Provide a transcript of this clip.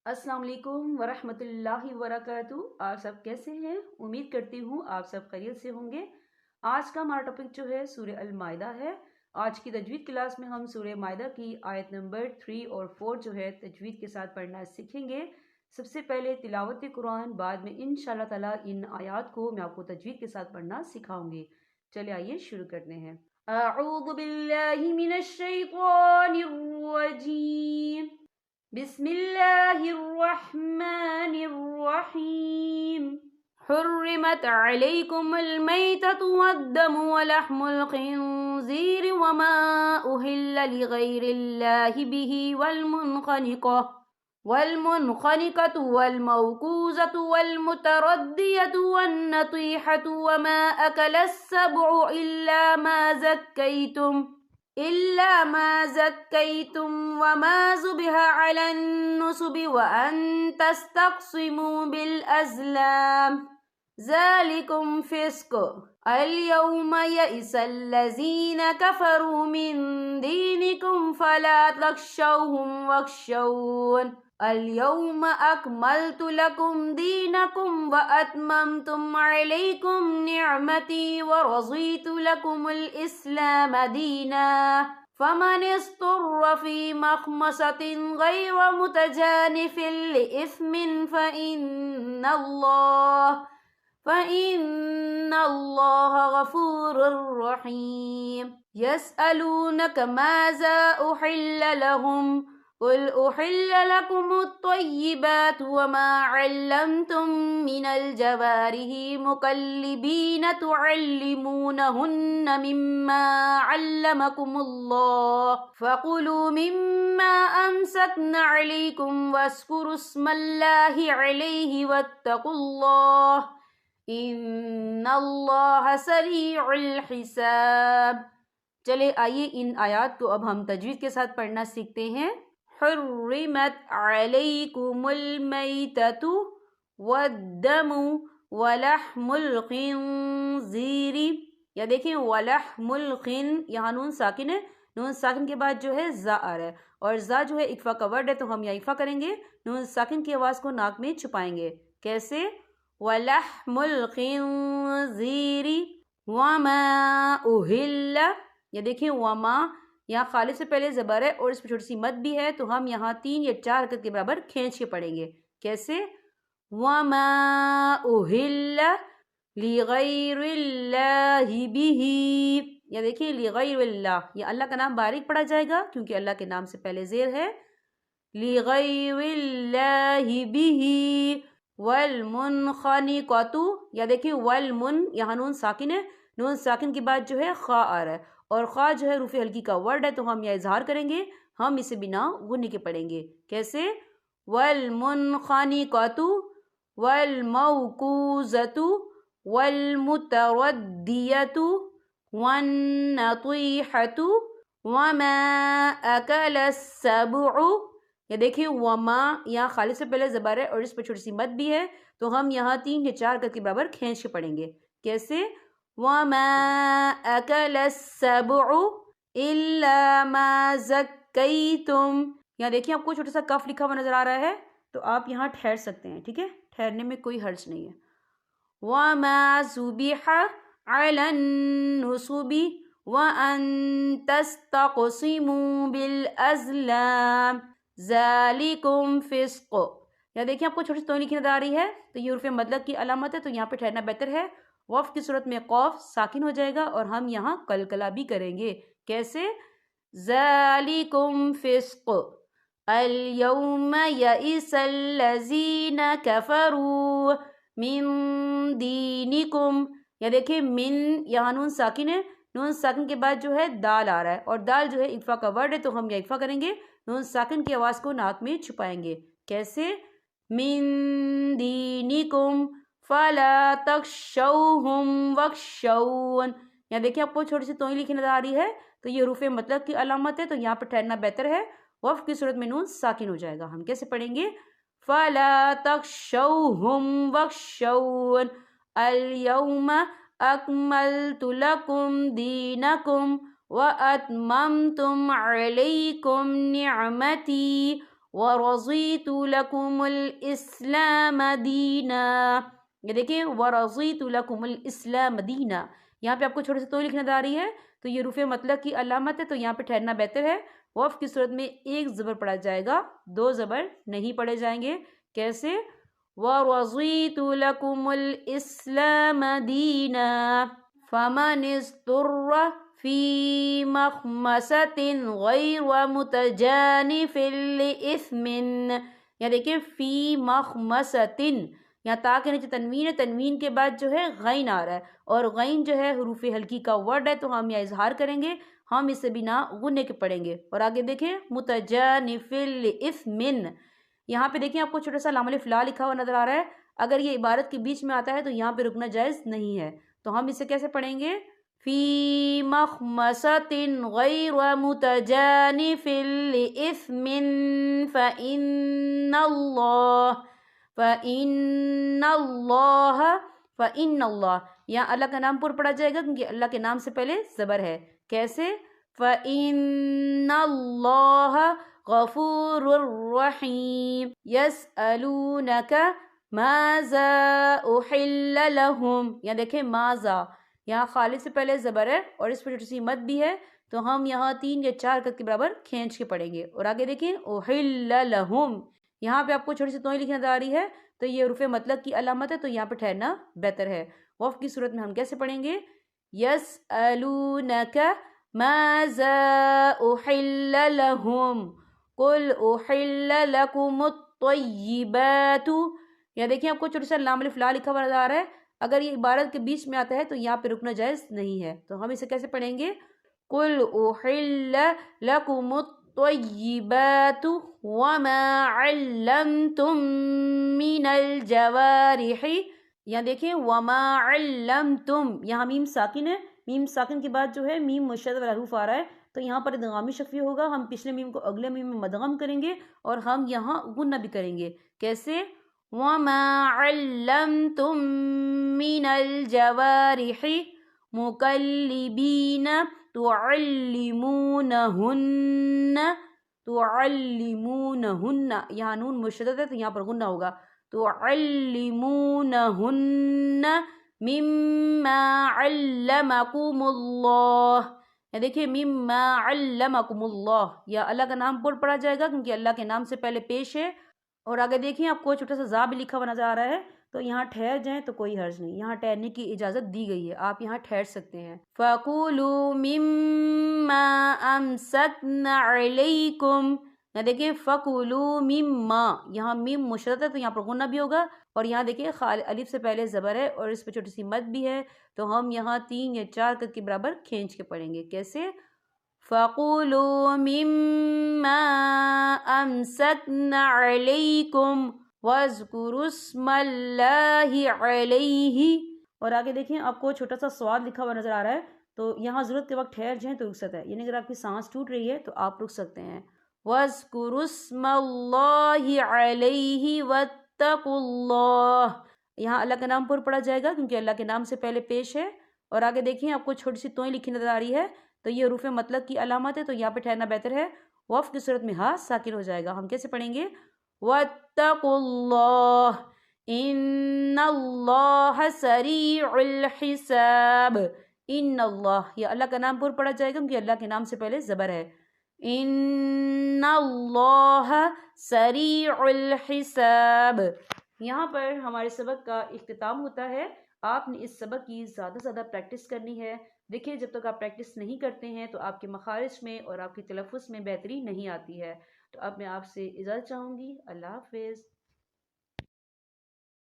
السلام علیکم ورحمۃ اللہ وبرکاتہ۔ آپ سب کیسے ہیں؟ امید کرتی ہوں آپ سب خیریت سے ہوں گے۔ آج کا ہمارا ٹاپک جو ہے سورہ المائدہ ہے۔ آج کی تجوید کلاس میں ہم سورہ مائدہ کی آیت نمبر 3 اور 4 جو ہے تجوید کے ساتھ پڑھنا سیکھیں گے۔ سب سے پہلے تلاوت قرآن، بعد میں انشاءاللہ تعالی ان آیات کو میں آپ کو تجوید کے ساتھ پڑھنا سکھاؤں گی۔ چلے آئیے شروع کرتے ہیں۔ اعوذ باللہ من الشیطان الرجیم، بسم اللہ الرحمن الرحیم۔ حرمت علیکم المیتۃ والدم ولحم الخنزیر وما أهل لغیر اللہ بہ والمنخنقة والموقوذة والمتردية والنطيحة وما أكل السبع إلا ما زكيتم وما ذبح على النصب وأن تستقسموا بالأزلام ذلكم فسق اليوم يئس الذين كفروا من دينكم فلا تخشوهم واخشون اليوم أكملت لكم دينكم وأتممت عليكم نعمتي ورضيت لكم الإسلام دينا فمن اضطر في مخمصة غير متجانف لإثم فإن الله غفور رحيم يسألونك ماذا أحل لهم قل أحل لكم الطيبات وما علمتم من الجوارح مكلبين تعلمونهن مما علمكم الله فكلوا مما أمسكن عليكم واذكروا اسم الله عليه واتقوا الله إن الله سريع الحساب۔ چلے آئیے ان آیات کو اب ہم تجوید کے ساتھ پڑھنا سیکھتے ہیں۔ حرمت علیکم المیتۃ والدم ولحم الخنزیر، یا دیکھیں ولحم یہاں نون ساکن ہے، نون ساکن کے بعد جو ہے زا آ رہا ہے، اور زا جو ہے اکفا کا ورڈ ہے تو ہم یہاں اکفا کریں گے، نون ساکن کی آواز کو ناک میں چھپائیں گے۔ کیسے؟ ولحم الخنزیر وما اہل، یا دیکھیں وما یہاں خالص سے پہلے زبر ہے اور اس پہ چھوٹی سی مد بھی ہے تو ہم یہاں 3 یا 4 حرکت کے برابر کھینچ کے پڑھیں گے۔ کیسے؟ وما اہل لغیر اللہ بہ، یا دیکھیں لغیر اللہ، یہ اللہ کا نام باریک پڑھا جائے گا کیونکہ اللہ کے نام سے پہلے زیر ہے۔ لغیر اللہ بہ والمنخنقۃ، یا دیکھیں یہاں نون ساکن ہے، نون ساکن کے بعد جو ہے خا آ رہا ہے، اور خا جو ہے حروف ہلکی کا ورڈ ہے تو ہم یہ اظہار کریں گے، ہم اسے بنا غنّے کے پڑھیں گے۔ کیسے؟ والمنخنقۃ والموقوذۃ والمتردیۃ والنطیحۃ وما اکل السبع، یا دیکھیں وما یہاں خالص سے پہلے زبر ہے اور اس پر چھوٹی سی مد بھی ہے تو ہم یہاں 3 یا 4 حرکت کے برابر کھینچ کے پڑھیں گے۔ کیسے؟ وما اکل السبع الا ما زکیتم، یہاں دیکھیں آپ کو چھوٹا سا کف لکھا ہوا نظر آ رہا ہے تو آپ یہاں ٹھہر سکتے ہیں، ٹھیک ہے، ٹھہرنے میں کوئی حرج نہیں ہے۔ وما ذبح علی النصب وان تستقسموا بالازلام ذالکم فسق، یا دیکھیں آپ کو چھوٹی سی توئی لکھی نظر آ رہی ہے تو یہ حروف مطلق کی علامت ہے تو یہاں پہ ٹھہرنا بہتر ہے۔ وقف کی صورت میں قوف ساکن ہو جائے گا اور ہم یہاں قلقلہ بھی کریں گے۔ کیسے؟ ذالکم فسق اليوم یئس الذین کفروا من دینکم، یا دیکھیں من یہاں نون ساکن ہے، نون ساکن کے بعد جو ہے دال آ رہا ہے اور دال جو ہے اکفا کا ورڈ ہے تو ہم یہ اکفا کریں گے، نون ساکن کی آواز کو ناک میں چھپائیں گے۔ کیسے؟ من دینکم فلا تخشوہم واخشون، یہاں دیکھیں آپ کو چھوٹی سی توئی لکھی نظر آ رہی ہے تو یہ حروف مطلق کی علامت ہے تو یہاں پہ ٹھہرنا بہتر ہے، وقف کی صورت میں نون ساکن ہو جائے گا۔ ہم کیسے پڑھیں گے؟ فلا تخشوہم واخشون اليوم اکملت لکم دینکم واتممت علیکم نعمتی وَرَضِيتُ لَكُمُ الْإِسْلَامَ دِينًا. یہ دیکھیں وَرَضِيتُ لَكُمُ الْإِسْلَامَ دِينًا. یہاں پہ آپ کو چھوٹے سے تو لکھنا آ رہی ہے تو یہ رفع مطلق کی علامت ہے، تو یہاں پہ ٹھہرنا بہتر ہے. وقف کی صورت میں ایک زبر پڑھا جائے گا، دو زبر نہیں پڑھے جائیں گے. کیسے؟ وَرَضِيتُ لَكُمُ الْإِسْلَامَ دِينًا فَمَنِ اضْطُرَّ فِي مَخْمَصَةٍ غَيْرَ مُتَجَانِفٍ لِإِثْمٍ. یا دیکھیں فی مخمصۃ، یہاں تا کے نیچے تنوین ہے، تنوین کے بعد جو ہے غین آ رہا ہے، اور غین جو ہے حروف ہلکی کا ورڈ ہے، تو ہم یہاں اظہار کریں گے، ہم اسے بنا غنے کے پڑھیں گے. اور آگے دیکھیں متجانف لإثم. یہاں پہ دیکھیں آپ کو چھوٹا سا لام الف لا لکھا ہوا نظر آ رہا ہے. اگر یہ عبارت کے بیچ میں آتا ہے تو یہاں پہ رکنا جائز نہیں ہے، تو ہم اسے کیسے پڑھیں گے؟ فی مخمصۃ غیر متجانف لإثم فإن اللہ. یہاں اللہ کا نام پر پڑھا جائے گا کیونکہ اللہ کے نام سے پہلے زبر ہے. کیسے؟ فإن اللہ غفور الرحیم. یسألونک ماذا احل لهم. یہاں دیکھیں ماذا، یہاں خالد سے پہلے زبر ہے اور اس پر چھوٹی سی مد بھی ہے، تو ہم یہاں 3 یا 4 قد کے برابر کھینچ کے پڑھیں گے. اور آگے دیکھیں احل لهم. یہاں پہ آپ کو چھوٹی سی توئی لکھنا آ رہی ہے، تو یہ رفع مطلق کی علامت ہے، تو یہاں پہ ٹھہرنا بہتر ہے. وقف کی صورت میں ہم کیسے پڑھیں گے؟ یسألونک ماذا احل لهم قل احل لكم الطیبات. یا دیکھیں آپ کو چھوٹا سا لام الف لا لکھا ہوا نظر آ رہا ہے. اگر یہ عبارت کے بیچ میں آتا ہے تو یہاں پہ رکنا جائز نہیں ہے، تو ہم اسے کیسے پڑھیں گے؟ قل احل لكم الطیبات وما علمتم من الجوارح. یہاں دیکھیں وما علمتم، یہاں میم ساکن ہے، میم ساکن کے بعد جو ہے میم مشدد والا حروف آ رہا ہے، تو یہاں پر ادغامی شفوی ہوگا. ہم پچھلے میم کو اگلے میم میں مدغم کریں گے اور ہم یہاں غنہ بھی کریں گے. کیسے؟ وما علمتم من الجوارح مکلبین تعلمونہن. یہاں نون مشدد ہے تو یہاں پر غنہ ہوگا. تعلمونہن مما علمکم اللہ. یا دیکھیں مما علمکم اللہ، یا اللہ کا نام پر پڑھا جائے گا کیونکہ اللہ کے نام سے پہلے پیش ہے. اور آگے دیکھیں آپ کو چھوٹا سا زا بھی لکھا ہوا نظر آ رہا ہے، تو یہاں ٹھہر جائیں تو کوئی حرج نہیں، یہاں ٹھہرنے کی اجازت دی گئی ہے، آپ یہاں ٹھہر سکتے ہیں. فَكُلُوا مِمَّا أَمْسَكْنَ عَلَيْكُمْ. یہاں دیکھیں فَكُلُوا مِمَّا، یہاں میم مشدد ہے تو یہاں پر غنہ بھی ہوگا. اور یہاں دیکھیں الف سے پہلے زبر ہے اور اس پہ چھوٹی سی مد بھی ہے، تو ہم یہاں 3 یا 4 قد کے برابر کھینچ کے پڑھیں گے. کیسے؟ فَكُلُوا مِمَّا أَمْسَكْنَ عَلَيْكُمْ وَاذْكُرُوا اسْمَ اللَّهِ عَلَيْهِ. اور آگے دیکھیں آپ کو چھوٹا سا سواد لکھا ہوا نظر آ رہا ہے، تو یہاں ضرورت کے وقت ٹھہر جائیں تو رک سکتا ہے، یعنی اگر آپ کی سانس ٹوٹ رہی ہے تو آپ رک سکتے ہیں. وَاذْكُرُوا اسْمَ اللَّهِ عَلَيْهِ وَاتَّقُوا اللَّهَ. یہاں اللہ کا نام پر پڑھا جائے گا کیونکہ اللہ کے نام سے پہلے پیش ہے. اور آگے دیکھیں آپ کو چھوٹی سی توئیں لکھی نظر آ رہی ہے، تو یہ حروف مطلق کی علامت ہے، تو یہاں پہ ٹھہرنا بہتر ہے. وقف کی صورت میں ہاں ساکن ہو جائے گا. ہم کیسے پڑھیں گے؟ وَاتَّقُوا اللَّهَ إِنَّ اللَّهَ سَرِيعُ الْحِسَابِ. ان اللہ، یہ اللہ کا نام پر پڑھا جائے گا کیونکہ اللہ کے نام سے پہلے زبر ہے. ان اللہ سریع الحساب. یہاں پر ہمارے سبق کا اختتام ہوتا ہے. آپ نے اس سبق کی زیادہ سے زیادہ پریکٹس کرنی ہے. دیکھیں جب تک آپ پریکٹس نہیں کرتے ہیں تو آپ کے مخارج میں اور آپ کی تلفظ میں بہتری نہیں آتی ہے. تو اب میں آپ سے اجازت چاہوں گی. اللہ حافظ.